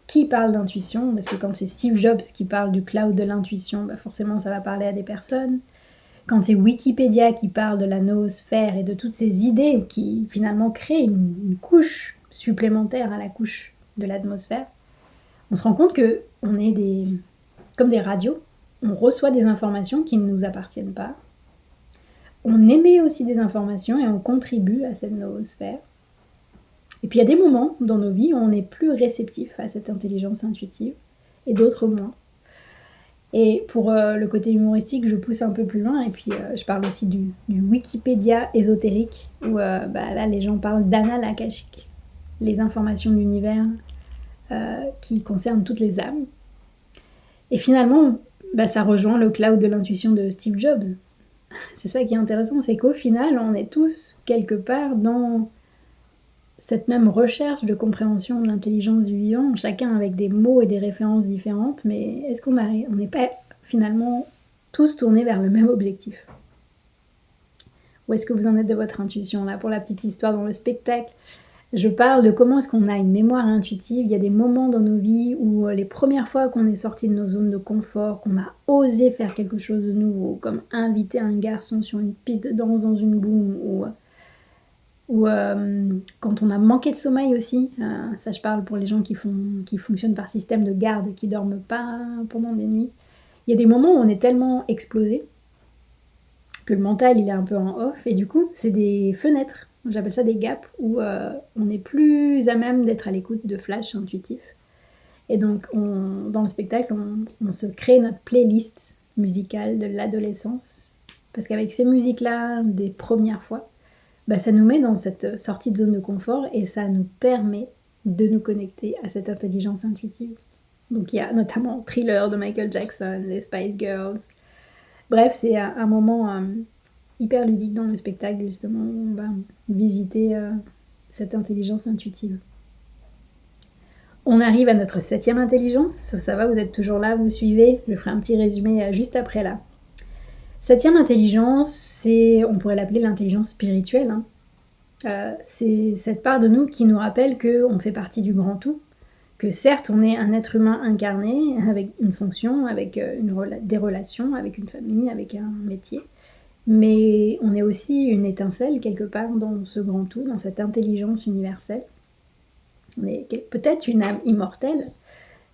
qui parle d'intuition, parce que quand c'est Steve Jobs qui parle du cloud de l'intuition, forcément ça va parler à des personnes. Quand c'est Wikipédia qui parle de la noosphère et de toutes ces idées qui finalement créent une couche supplémentaire à la couche de l'atmosphère, on se rend compte qu'on est comme des radios, on reçoit des informations qui ne nous appartiennent pas. On émet aussi des informations et on contribue à cette noosphère. Et puis il y a des moments dans nos vies où on est plus réceptif à cette intelligence intuitive et d'autres moins. Et pour le côté humoristique, je pousse un peu plus loin et puis je parle aussi du Wikipédia ésotérique où là les gens parlent d'Anal Akashique, les informations de l'univers qui concernent toutes les âmes. Et finalement, ça rejoint le cloud de l'intuition de Steve Jobs. C'est ça qui est intéressant, c'est qu'au final, on est tous quelque part dans cette même recherche de compréhension de l'intelligence du vivant, chacun avec des mots et des références différentes, mais est-ce qu'on n'est pas finalement tous tournés vers le même objectif? Où est-ce que vous en êtes de votre intuition? Là, pour la petite histoire dans le spectacle, Je parle de comment est-ce qu'on a une mémoire intuitive. Il y a des moments dans nos vies où les premières fois qu'on est sorti de nos zones de confort, qu'on a osé faire quelque chose de nouveau, comme inviter un garçon sur une piste de danse dans une boum, ou quand on a manqué de sommeil aussi. Ça, je parle pour les gens qui fonctionnent par système de garde, qui dorment pas pendant des nuits. Il y a des moments où on est tellement explosé que le mental il est un peu en off, et du coup c'est des fenêtres, j'appelle ça des gaps, où on est plus à même d'être à l'écoute de flash intuitifs. Et donc dans le spectacle on se crée notre playlist musicale de l'adolescence, parce qu'avec ces musiques là des premières fois, ça nous met dans cette sortie de zone de confort et ça nous permet de nous connecter à cette intelligence intuitive. Donc il y a notamment Thriller de Michael Jackson, les Spice Girls. Bref, c'est un moment hyper ludique dans le spectacle, justement, où on va visiter cette intelligence intuitive. On arrive à notre 7e intelligence. Ça va, vous êtes toujours là, vous suivez? Je ferai un petit résumé juste après là. 7e intelligence, on pourrait l'appeler l'intelligence spirituelle. C'est cette part de nous qui nous rappelle qu'on fait partie du grand tout, que certes on est un être humain incarné avec une fonction, avec des relations, avec une famille, avec un métier, mais on est aussi une étincelle quelque part dans ce grand tout, dans cette intelligence universelle. On est peut-être une âme immortelle,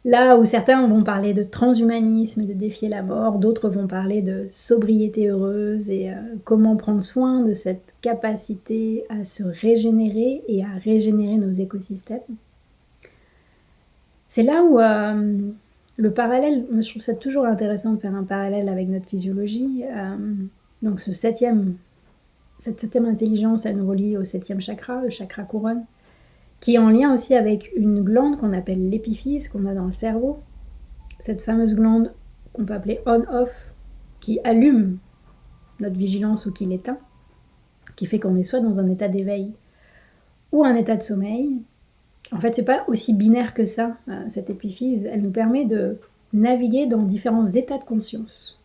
là où certains vont parler de transhumanisme, de défier la mort, d'autres vont parler de sobriété heureuse et comment prendre soin de cette capacité à se régénérer et à régénérer nos écosystèmes. C'est là où le parallèle, je trouve ça toujours intéressant de faire un parallèle avec notre physiologie. Donc cette septième intelligence, elle nous relie au 7e chakra, le chakra couronne, qui est en lien aussi avec une glande qu'on appelle l'épiphyse, qu'on a dans le cerveau. Cette fameuse glande qu'on peut appeler on-off, qui allume notre vigilance ou qui l'éteint, qui fait qu'on est soit dans un état d'éveil ou un état de sommeil. En fait, c'est pas aussi binaire que ça, cette épiphyse. Elle nous permet de naviguer dans différents états de conscience.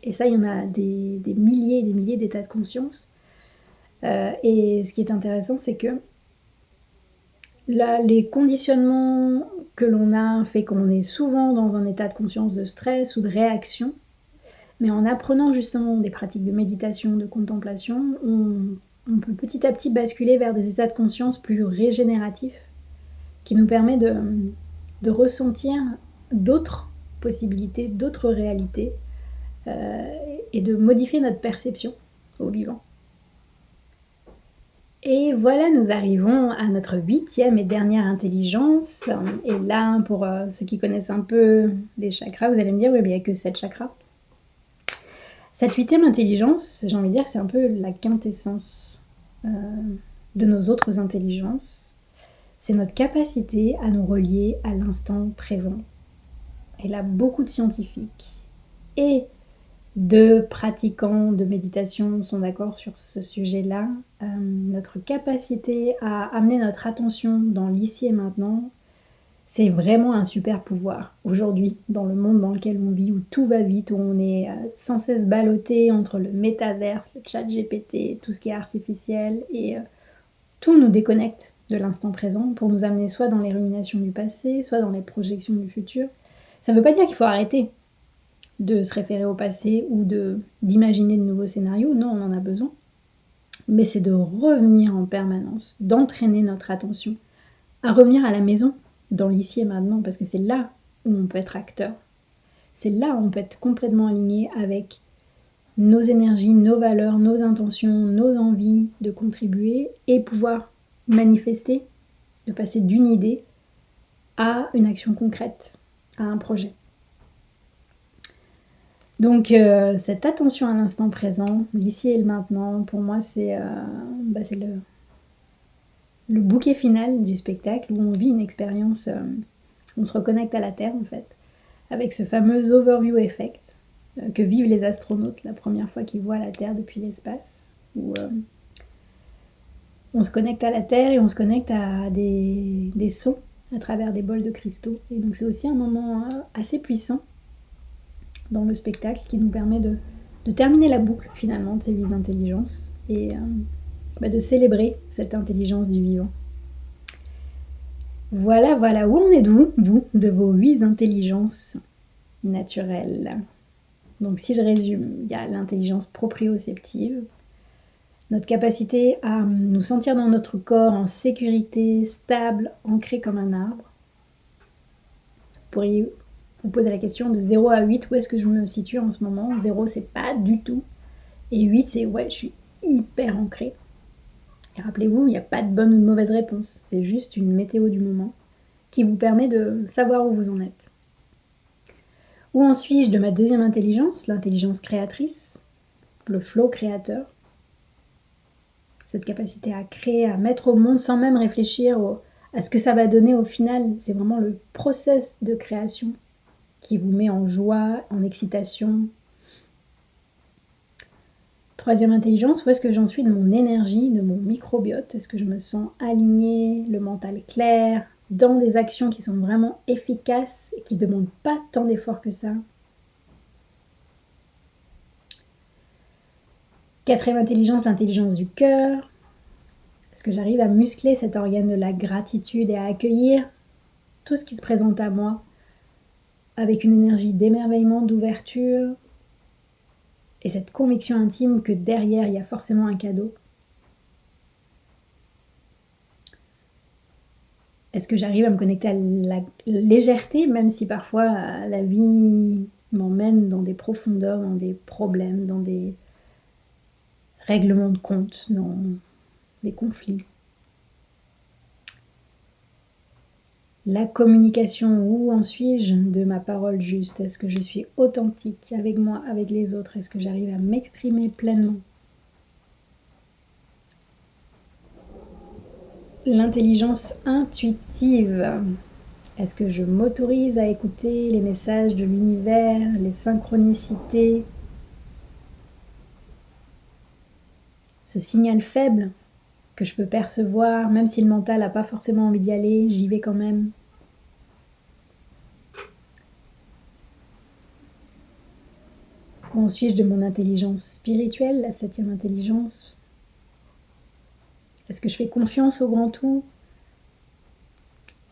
Et ça, il y en a des milliers et des milliers d'états de conscience. Et ce qui est intéressant, c'est que là, les conditionnements que l'on a fait qu'on est souvent dans un état de conscience de stress ou de réaction, mais en apprenant justement des pratiques de méditation, de contemplation, on peut petit à petit basculer vers des états de conscience plus régénératifs, qui nous permet de ressentir d'autres possibilités, d'autres réalités, et de modifier notre perception au vivant. Et voilà, nous arrivons à notre 8e et dernière intelligence. Et là, pour ceux qui connaissent un peu les chakras, vous allez me dire, oui, mais il n'y a que 7 chakras. Cette 8e intelligence, j'ai envie de dire que c'est un peu la quintessence de nos autres intelligences. C'est notre capacité à nous relier à l'instant présent. Et là, beaucoup de scientifiques et de pratiquants de méditation sont d'accord sur ce sujet-là. Notre capacité à amener notre attention dans l'ici et maintenant, c'est vraiment un super pouvoir. Aujourd'hui, dans le monde dans lequel on vit, où tout va vite, où on est sans cesse ballotté entre le métaverse, le chat GPT, tout ce qui est artificiel, et tout nous déconnecte de l'instant présent pour nous amener soit dans les ruminations du passé, soit dans les projections du futur. Ça ne veut pas dire qu'il faut arrêter de se référer au passé ou d'imaginer de nouveaux scénarios. Non, on en a besoin. Mais c'est de revenir en permanence, d'entraîner notre attention à revenir à la maison, dans l'ici et maintenant, parce que c'est là où on peut être acteur. C'est là où on peut être complètement aligné avec nos énergies, nos valeurs, nos intentions, nos envies de contribuer et pouvoir manifester, de passer d'une idée à une action concrète, à un projet. Donc cette attention à l'instant présent, l'ici et le maintenant, pour moi c'est le bouquet final du spectacle où on vit une expérience, on se reconnecte à la Terre en fait, avec ce fameux overview effect que vivent les astronautes la première fois qu'ils voient la Terre depuis l'espace, où on se connecte à la Terre et on se connecte à des sons à travers des bols de cristaux. Et donc c'est aussi un moment assez puissant dans le spectacle qui nous permet de terminer la boucle finalement de ces 8 intelligences et de célébrer cette intelligence du vivant. Voilà, voilà, où en êtes-vous, vous, de vos 8 intelligences naturelles? Donc si je résume, il y a l'intelligence proprioceptive, notre capacité à nous sentir dans notre corps en sécurité, stable, ancré comme un arbre. Vous pourriez vous poser la question de 0 à 8, où est-ce que je me situe en ce moment? 0, c'est pas du tout. Et 8, c'est ouais, je suis hyper ancré. Et rappelez-vous, il n'y a pas de bonne ou de mauvaise réponse. C'est juste une météo du moment qui vous permet de savoir où vous en êtes. Où en suis-je de ma deuxième intelligence, l'intelligence créatrice, le flow créateur? Cette capacité à créer, à mettre au monde sans même réfléchir à ce que ça va donner au final. C'est vraiment le process de création qui vous met en joie, en excitation. Troisième intelligence, où est-ce que j'en suis de mon énergie, de mon microbiote? Est-ce que je me sens alignée, le mental clair, dans des actions qui sont vraiment efficaces et qui ne demandent pas tant d'efforts que ça? Quatrième intelligence, l'intelligence du cœur. Est-ce que j'arrive à muscler cet organe de la gratitude et à accueillir tout ce qui se présente à moi avec une énergie d'émerveillement, d'ouverture et cette conviction intime que derrière il y a forcément un cadeau? Est-ce que j'arrive à me connecter à la légèreté, même si parfois la vie m'emmène dans des profondeurs, dans des problèmes, dans des règlements de compte, dans des conflits? La communication, où en suis-je de ma parole juste? Est-ce que je suis authentique avec moi, avec les autres? Est-ce que j'arrive à m'exprimer pleinement? L'intelligence intuitive. Est-ce que je m'autorise à écouter les messages de l'univers, les synchronicités, ce signal faible que je peux percevoir, même si le mental n'a pas forcément envie d'y aller, j'y vais quand même? Où en suis-je de mon intelligence spirituelle, la septième intelligence? Est-ce que je fais confiance au grand tout?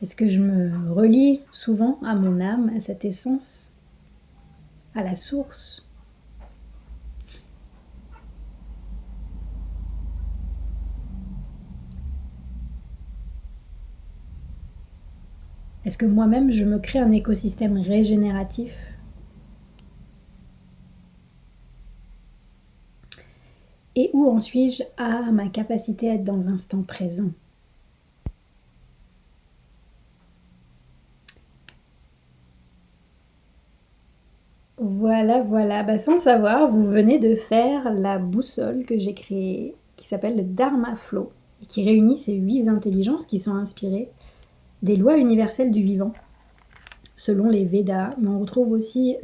Est-ce que je me relie souvent à mon âme, à cette essence, à la source? Est-ce que moi-même je me crée un écosystème régénératif? Et où en suis-je à ma capacité à être dans l'instant présent? Voilà, voilà. Bah, sans savoir, vous venez de faire la boussole que j'ai créée, qui s'appelle le Dharma Flow, et qui réunit ces 8 intelligences qui sont inspirées des lois universelles du vivant, selon les Védas. Mais on retrouve aussi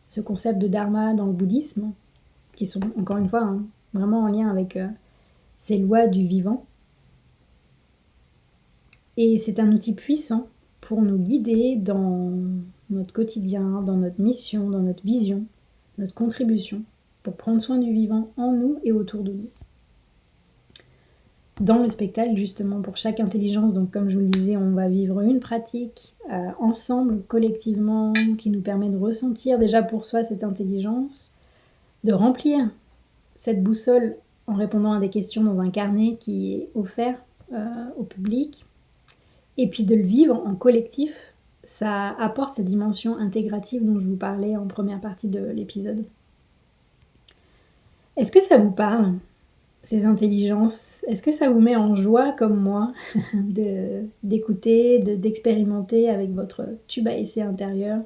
ce concept de Dharma dans le bouddhisme, qui sont, encore une fois, vraiment en lien avec ces lois du vivant. Et c'est un outil puissant pour nous guider dans notre quotidien, dans notre mission, dans notre vision, notre contribution, pour prendre soin du vivant en nous et autour de nous. Dans le spectacle, justement, pour chaque intelligence, donc comme je vous le disais, on va vivre une pratique ensemble, collectivement, qui nous permet de ressentir déjà pour soi cette intelligence, de remplir cette boussole en répondant à des questions dans un carnet qui est offert au public, et puis de le vivre en collectif. Ça apporte cette dimension intégrative dont je vous parlais en première partie de l'épisode. Est-ce que ça vous parle, ces intelligences? Est-ce que ça vous met en joie comme moi d'écouter, d'expérimenter avec votre tube à essai intérieur?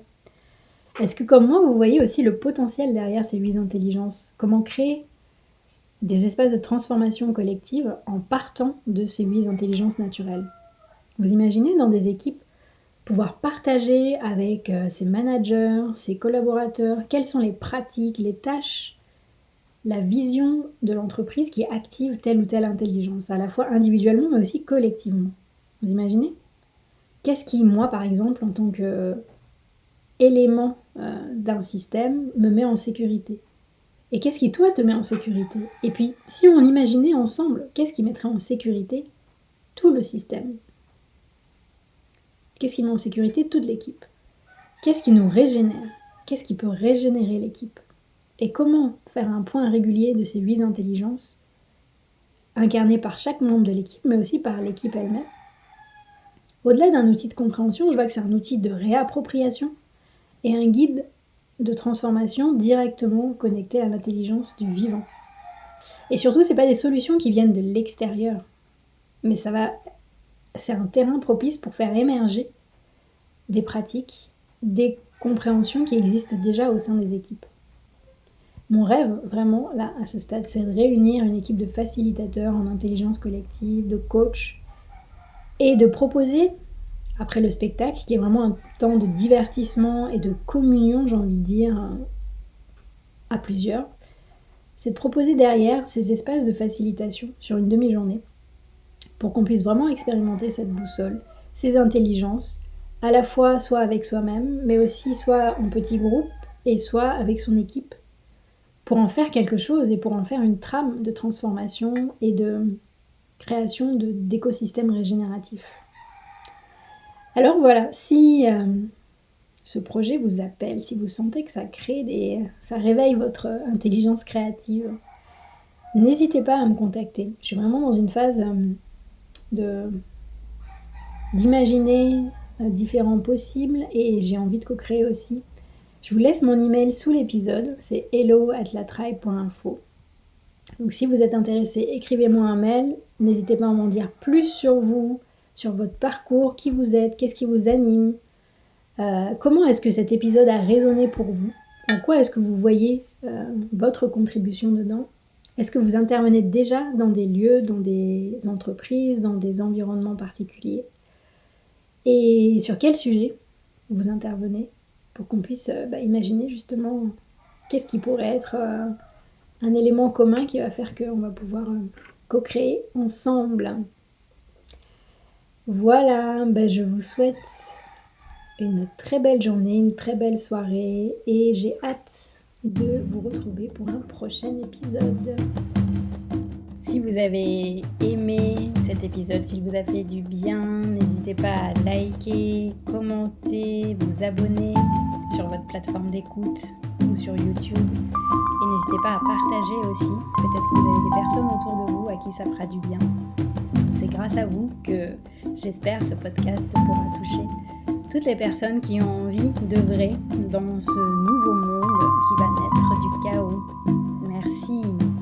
Est-ce que comme moi, vous voyez aussi le potentiel derrière ces 8 intelligences? Comment créer des espaces de transformation collective en partant de ces 8 intelligences naturelles? Vous imaginez dans des équipes pouvoir partager avec ses managers, ses collaborateurs, quelles sont les pratiques, les tâches, la vision de l'entreprise qui active telle ou telle intelligence, à la fois individuellement mais aussi collectivement. Vous imaginez? Qu'est-ce qui, moi par exemple, en tant qu'élément d'un système, me met en sécurité? Et qu'est-ce qui, toi, te met en sécurité? Et puis, si on imaginait ensemble, qu'est-ce qui mettrait en sécurité tout le système? Qu'est-ce qui met en sécurité toute l'équipe? Qu'est-ce qui nous régénère? Qu'est-ce qui peut régénérer l'équipe? Et comment faire un point régulier de ces 8 intelligences, incarnées par chaque membre de l'équipe, mais aussi par l'équipe elle-même? Au-delà d'un outil de compréhension, je vois que c'est un outil de réappropriation et un guide de transformation directement connecté à l'intelligence du vivant. Et surtout, ce n'est pas des solutions qui viennent de l'extérieur, mais c'est un terrain propice pour faire émerger des pratiques, des compréhensions qui existent déjà au sein des équipes. Mon rêve, vraiment, là, à ce stade, c'est de réunir une équipe de facilitateurs en intelligence collective, de coachs, et de proposer, après le spectacle, qui est vraiment un temps de divertissement et de communion, j'ai envie de dire, à plusieurs, c'est de proposer derrière ces espaces de facilitation sur une demi-journée pour qu'on puisse vraiment expérimenter cette boussole, ces intelligences, à la fois soit avec soi-même, mais aussi soit en petit groupe et soit avec son équipe, pour en faire quelque chose et pour en faire une trame de transformation et de création d'écosystèmes régénératifs. Alors voilà, si ce projet vous appelle, si vous sentez que ça réveille votre intelligence créative, n'hésitez pas à me contacter. Je suis vraiment dans une phase d'imaginer différents possibles et j'ai envie de co-créer aussi. Je vous laisse mon email sous l'épisode, c'est hello@latribe.info. Donc si vous êtes intéressé, écrivez-moi un mail, n'hésitez pas à m'en dire plus sur vous, sur votre parcours, qui vous êtes, qu'est-ce qui vous anime, comment est-ce que cet épisode a résonné pour vous, en quoi est-ce que vous voyez votre contribution dedans. Est-ce que vous intervenez déjà dans des lieux, dans des entreprises, dans des environnements particuliers? Et sur quel sujet vous intervenez pour qu'on puisse imaginer justement qu'est-ce qui pourrait être un élément commun qui va faire qu'on va pouvoir co-créer ensemble. Voilà, je vous souhaite une très belle journée, une très belle soirée et j'ai hâte de vous retrouver pour un prochain épisode. Si vous avez aimé cet épisode, s'il vous a fait du bien, n'hésitez pas à liker, commenter, vous abonner sur votre plateforme d'écoute ou sur YouTube. Et n'hésitez pas à partager aussi. Peut-être que vous avez des personnes autour de vous à qui ça fera du bien. C'est grâce à vous que j'espère ce podcast pourra toucher toutes les personnes qui ont envie d'œuvrer dans ce nouveau monde qui va naître du chaos. Merci.